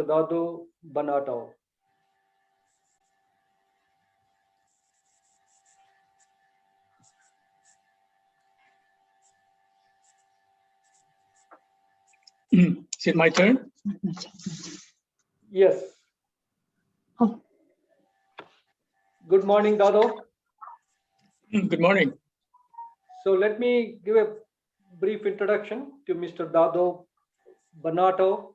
Dado, Banatao. Is it my turn? Yes. Oh. Good morning, Dado. Good morning. So let me give a brief introduction to Mr. Dado Banatao.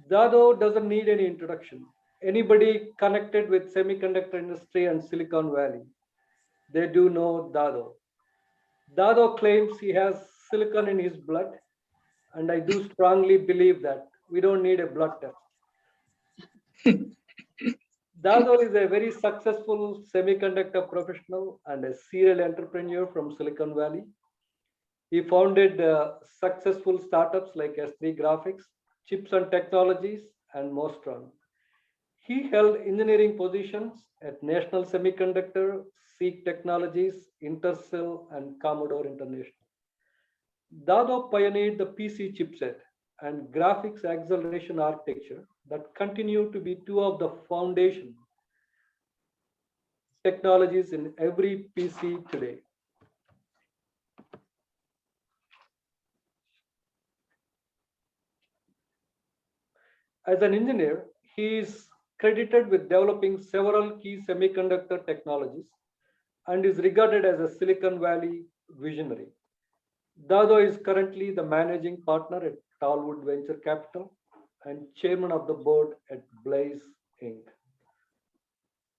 Dado doesn't need any introduction. Anybody connected with semiconductor industry and Silicon Valley, they do know Dado. Dado claims he has silicon in his blood, and I do strongly believe that we don't need a blood test. Dado is a very successful semiconductor professional and a serial entrepreneur from Silicon Valley. He founded successful startups like S3 Graphics, Chips and Technologies, and Mostron. He held engineering positions at National Semiconductor, Seek Technologies, Intersil, and Commodore International. Dado pioneered the PC chipset and graphics acceleration architecture that continue to be two of the foundation technologies in every PC today. As an engineer, he is credited with developing several key semiconductor technologies and is regarded as a Silicon Valley visionary. Dado is currently the managing partner at Talwood Venture Capital and chairman of the board at Blaze Inc.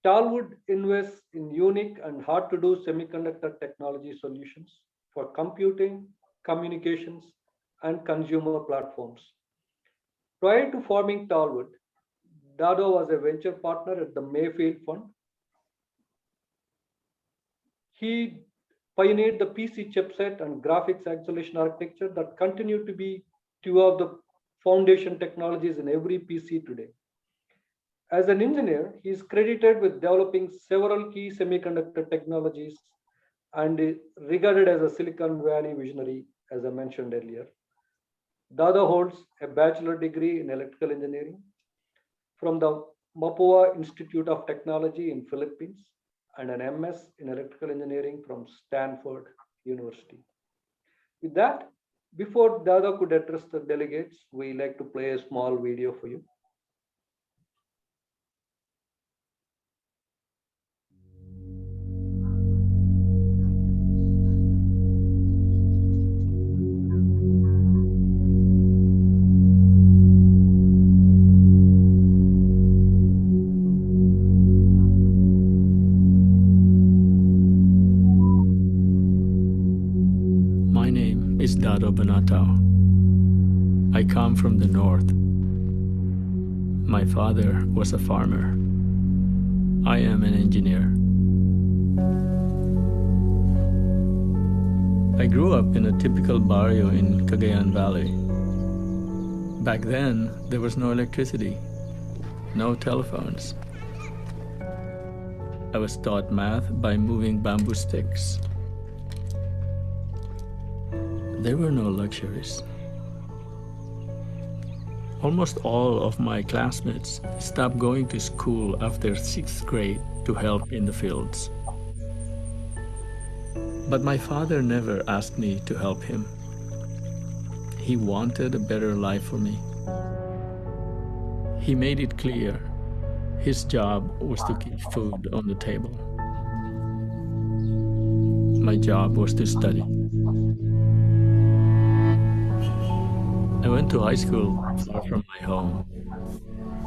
Talwood invests in unique and hard to do semiconductor technology solutions for computing, communications, and consumer platforms. Prior to forming Talwood, Dado was a venture partner at the Mayfield Fund. He pioneered the PC chipset and graphics acceleration architecture that continue to be two of the foundation technologies in every PC today. As an engineer, he is credited with developing several key semiconductor technologies and is regarded as a Silicon Valley visionary, as I mentioned earlier. Dado holds a bachelor degree in electrical engineering from the Mapua Institute of Technology in Philippines and an MS in electrical engineering from Stanford University. With that, before Dado could address the delegates, we like to play a small video for you. My name is Dado Banatao. I come from the north. My father was a farmer. I am an engineer. I grew up in a typical barrio in Cagayan Valley. Back then, there was no electricity, no telephones. I was taught math by moving bamboo sticks. There were no luxuries. Almost all of my classmates stopped going to school after 6th grade to help in the fields. But my father never asked me to help him. He wanted a better life for me. He made it clear his job was to keep food on the table. My job was to study. I went to high school far from my home.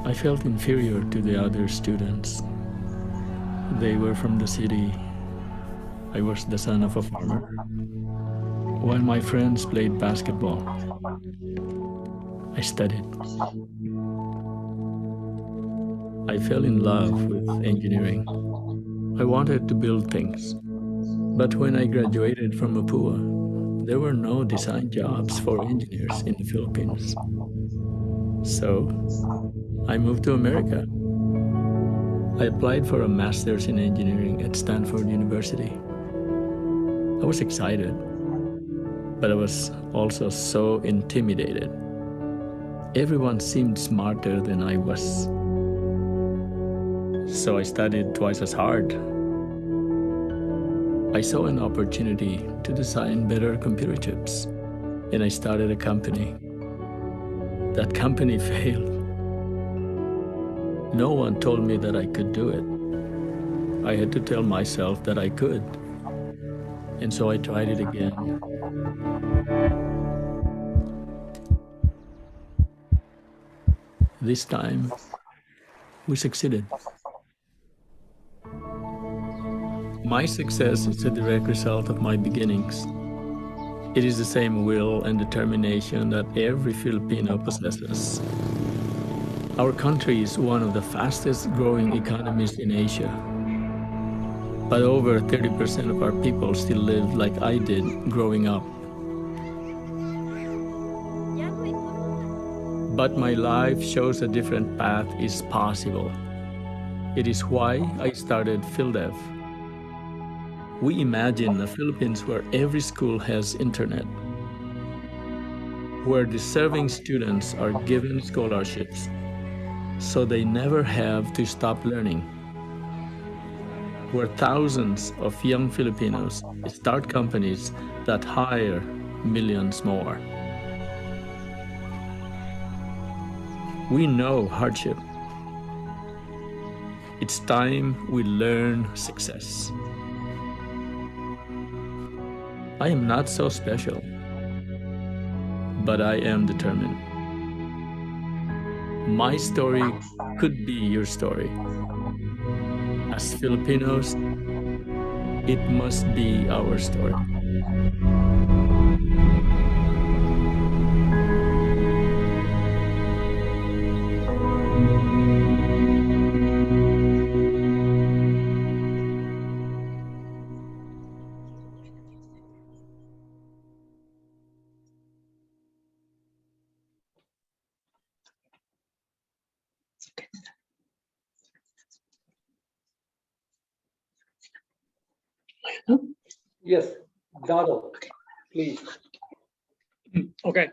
I felt inferior to the other students. They were from the city. I was the son of a farmer. While my friends played basketball, I studied. I fell in love with engineering. I wanted to build things. But when I graduated from Mapua, there were no design jobs for engineers in the Philippines. So I moved to America. I applied for a master's in engineering at Stanford University. I was excited, but I was also so intimidated. Everyone seemed smarter than I was. So I studied twice as hard. I saw an opportunity to design better computer chips, and I started a company. That company failed. No one told me that I could do it. I had to tell myself that I could. And so I tried it again. This time, we succeeded. My success is a direct result of my beginnings. It is the same will and determination that every Filipino possesses. Our country is one of the fastest growing economies in Asia. But over 30% of our people still live like I did growing up. But my life shows a different path is possible. It is why I started PhilDev. We imagine a Philippines where every school has internet, where deserving students are given scholarships, so they never have to stop learning, where thousands of young Filipinos start companies that hire millions more. We know hardship. It's time we learn success. I am not so special, but I am determined. My story could be your story. As Filipinos, it must be our story. Yes, Dado, please. Okay.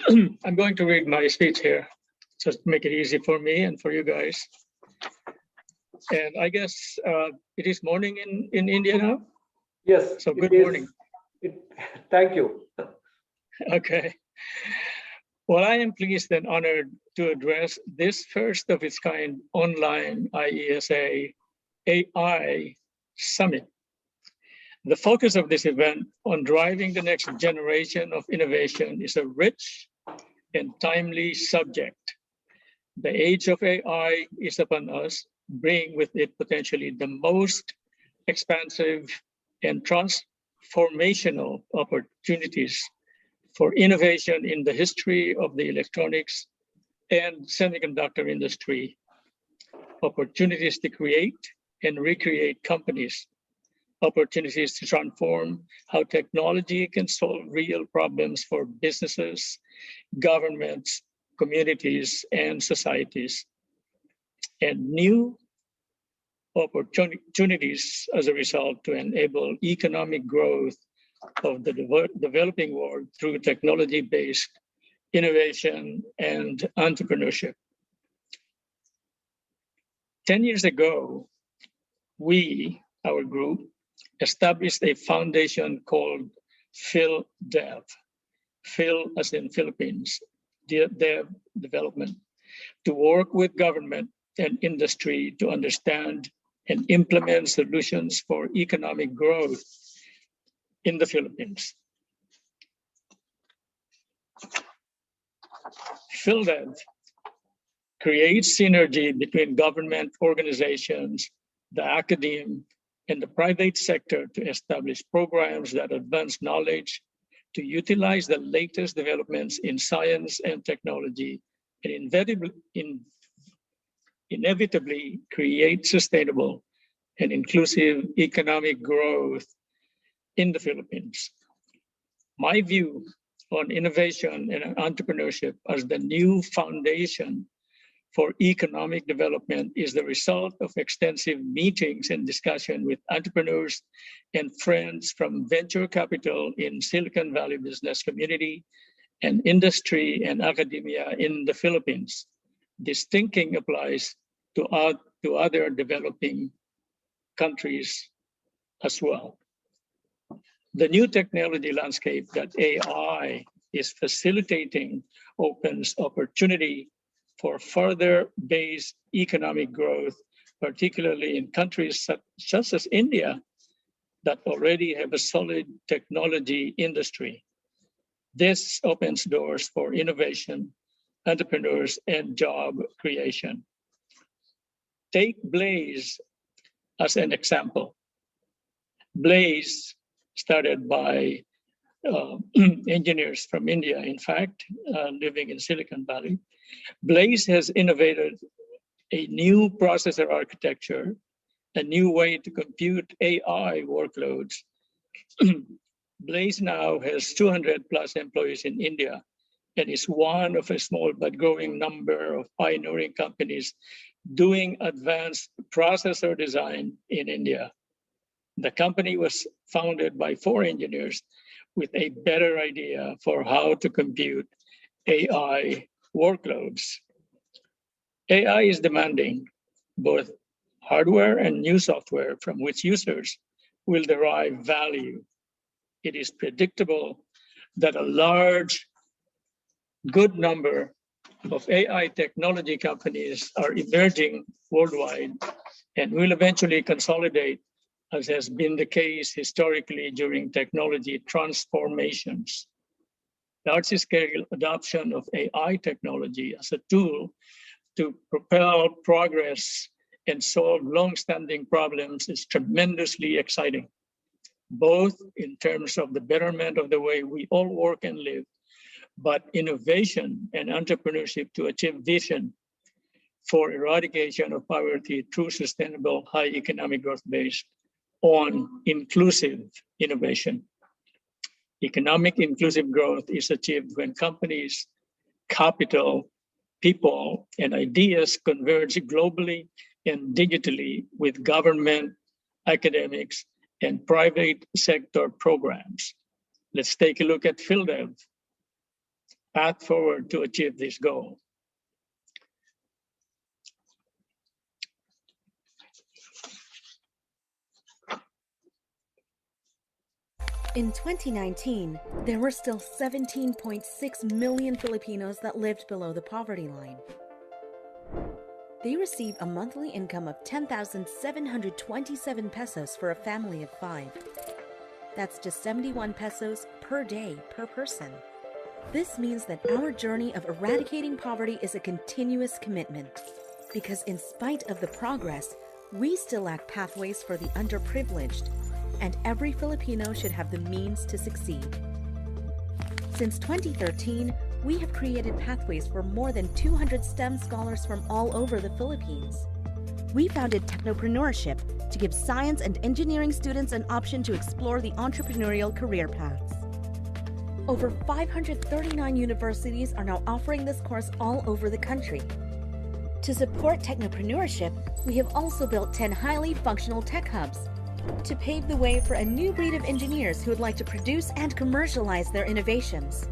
I'm going to read my speech here, just to make it easy for me and for you guys. And I guess it is morning in India now? Yes. So good morning. Thank you. Okay. Well, I am pleased and honored to address this first of its kind online IESA AI Summit. The focus of this event on driving the next generation of innovation is a rich and timely subject. The age of AI is upon us, bringing with it potentially the most expansive and transformational opportunities for innovation in the history of the electronics and semiconductor industry, opportunities to create and recreate companies, opportunities to transform how technology can solve real problems for businesses, governments, communities, and societies, and new opportunities as a result to enable economic growth of the developing world through technology-based innovation and entrepreneurship. 10 years ago, our group, established a foundation called PhilDev, Phil as in Philippines, Dev Development, to work with government and industry to understand and implement solutions for economic growth in the Philippines. PhilDev creates synergy between government organizations, the academia, and the private sector to establish programs that advance knowledge, to utilize the latest developments in science and technology, and inevitably create sustainable and inclusive economic growth in the Philippines. My view on innovation and entrepreneurship as the new foundation for economic development is the result of extensive meetings and discussion with entrepreneurs and friends from venture capital in Silicon Valley business community and industry and academia in the Philippines. This thinking applies to other developing countries as well. The new technology landscape that AI is facilitating opens opportunity for further based economic growth, particularly in countries such as India that already have a solid technology industry. This opens doors for innovation, entrepreneurs, and job creation. Take Blaze as an example. Blaze, started by engineers from India, in fact, living in Silicon Valley. Blaze has innovated a new processor architecture, a new way to compute AI workloads. Blaze now has 200 plus employees in India and is one of a small but growing number of pioneering companies doing advanced processor design in India. The company was founded by 4 engineers with a better idea for how to compute AI workloads. AI is demanding both hardware and new software from which users will derive value. It is predictable that a large, good number of AI technology companies are emerging worldwide and will eventually consolidate, as has been the case historically during technology transformations. Large-scale adoption of AI technology as a tool to propel progress and solve long-standing problems is tremendously exciting, both in terms of the betterment of the way we all work and live, but innovation and entrepreneurship to achieve vision for eradication of poverty through sustainable high economic growth based on inclusive innovation. Economic inclusive growth is achieved when companies, capital, people, and ideas converge globally and digitally with government, academics, and private sector programs. Let's take a look at PhilDev, path forward to achieve this goal. In 2019, there were still 17.6 million Filipinos that lived below the poverty line. They receive a monthly income of 10,727 pesos for a family of 5. That's just 71 pesos per day per person. This means that our journey of eradicating poverty is a continuous commitment, because in spite of the progress, we still lack pathways for the underprivileged, and every Filipino should have the means to succeed. Since 2013, we have created pathways for more than 200 STEM scholars from all over the Philippines. We founded Technopreneurship to give science and engineering students an option to explore the entrepreneurial career paths. Over 539 universities are now offering this course all over the country. To support Technopreneurship, we have also built 10 highly functional tech hubs to pave the way for a new breed of engineers who would like to produce and commercialize their innovations.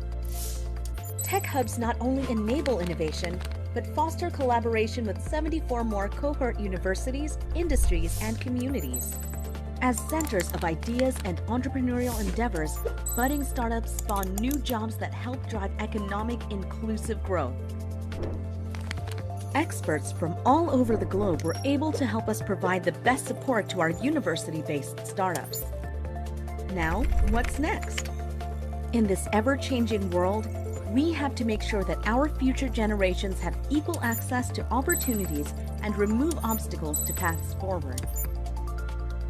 Tech hubs not only enable innovation, but foster collaboration with 74 more cohort universities, industries, and communities. As centers of ideas and entrepreneurial endeavors, budding startups spawn new jobs that help drive economic inclusive growth. Experts from all over the globe were able to help us provide the best support to our university-based startups. Now, what's next? In this ever-changing world, we have to make sure that our future generations have equal access to opportunities and remove obstacles to paths forward.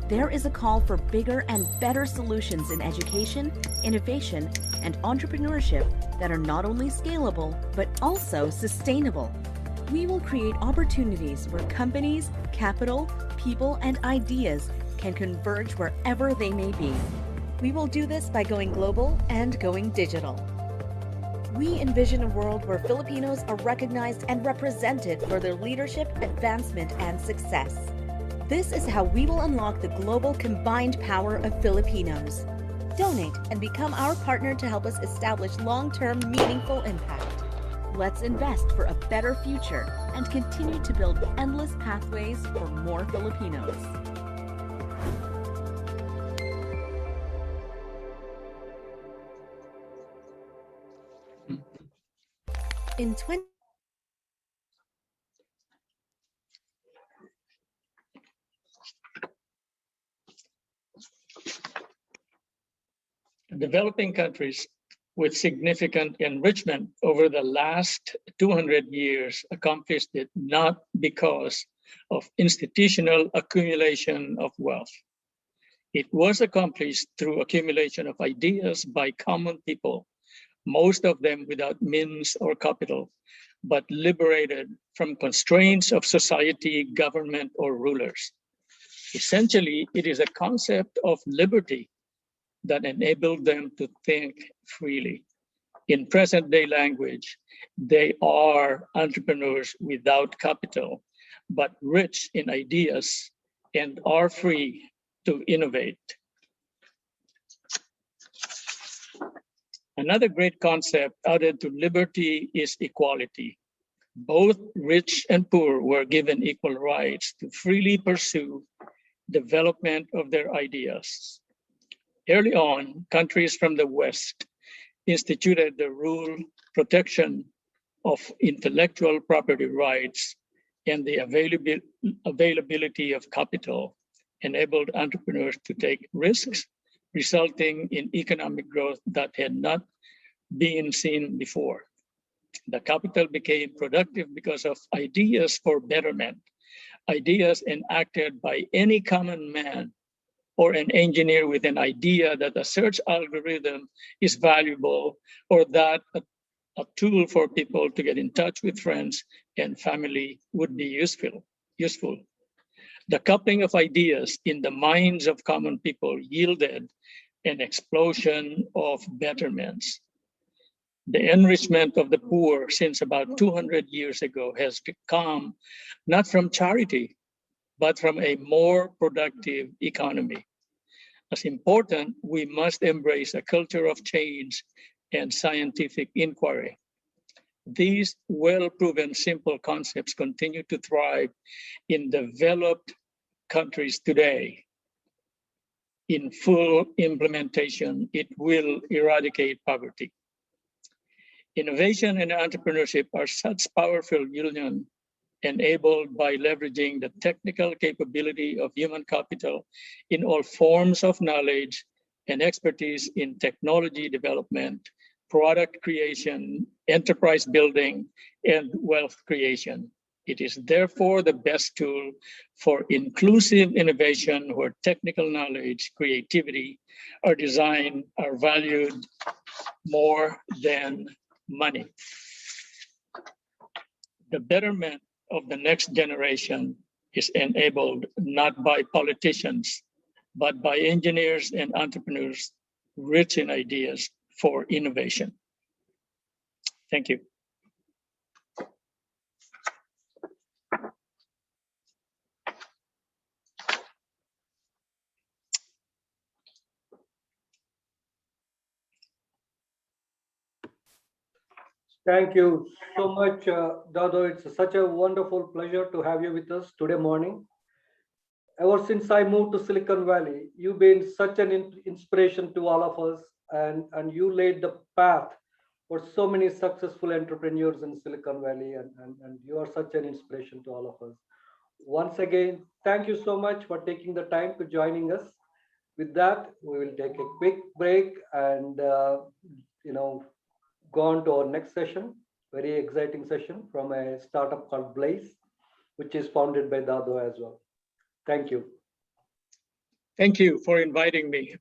There is a call for bigger and better solutions in education, innovation, and entrepreneurship that are not only scalable, but also sustainable. We will create opportunities where companies, capital, people, and ideas can converge wherever they may be. We will do this by going global and going digital. We envision a world where Filipinos are recognized and represented for their leadership, advancement, and success. This is how we will unlock the global combined power of Filipinos. Donate and become our partner to help us establish long-term, meaningful impact. Let's invest for a better future and continue to build endless pathways for more Filipinos. In 20 Developing countries with significant enrichment over the last 200 years accomplished it not because of institutional accumulation of wealth. It was accomplished through accumulation of ideas by common people, most of them without means or capital, but liberated from constraints of society, government, or rulers. Essentially, it is a concept of liberty that enabled them to think freely. In present-day language, they are entrepreneurs without capital, but rich in ideas and are free to innovate. Another great concept added to liberty is equality. Both rich and poor were given equal rights to freely pursue development of their ideas. Early on, countries from the West instituted the rule, protection of intellectual property rights, and the availability of capital enabled entrepreneurs to take risks, resulting in economic growth that had not been seen before. The capital became productive because of ideas for betterment, ideas enacted by any common man or an engineer with an idea that a search algorithm is valuable, or that a tool for people to get in touch with friends and family would be useful. The coupling of ideas in the minds of common people yielded an explosion of betterments. The enrichment of the poor since about 200 years ago has come not from charity, but from a more productive economy. As important, we must embrace a culture of change and scientific inquiry. These well-proven simple concepts continue to thrive in developed countries today. In full implementation, it will eradicate poverty. Innovation and entrepreneurship are such powerful union enabled by leveraging the technical capability of human capital in all forms of knowledge and expertise in technology development, product creation, enterprise building, and wealth creation. It is therefore the best tool for inclusive innovation where technical knowledge, creativity, or design are valued more than money. The betterment of the next generation is enabled not by politicians, but by engineers and entrepreneurs rich in ideas for innovation. Thank you. Thank you so much, Dado. It's such a wonderful pleasure to have you with us today morning. Ever since I moved to Silicon Valley, you've been such an inspiration to all of us, and you laid the path for so many successful entrepreneurs in Silicon Valley, and you are such an inspiration to all of us. Once again, thank you so much for taking the time to joining us. With that, we will take a quick break and go on to our next session, very exciting session from a startup called Blaze, which is founded by Dado as well. Thank you. Thank you for inviting me.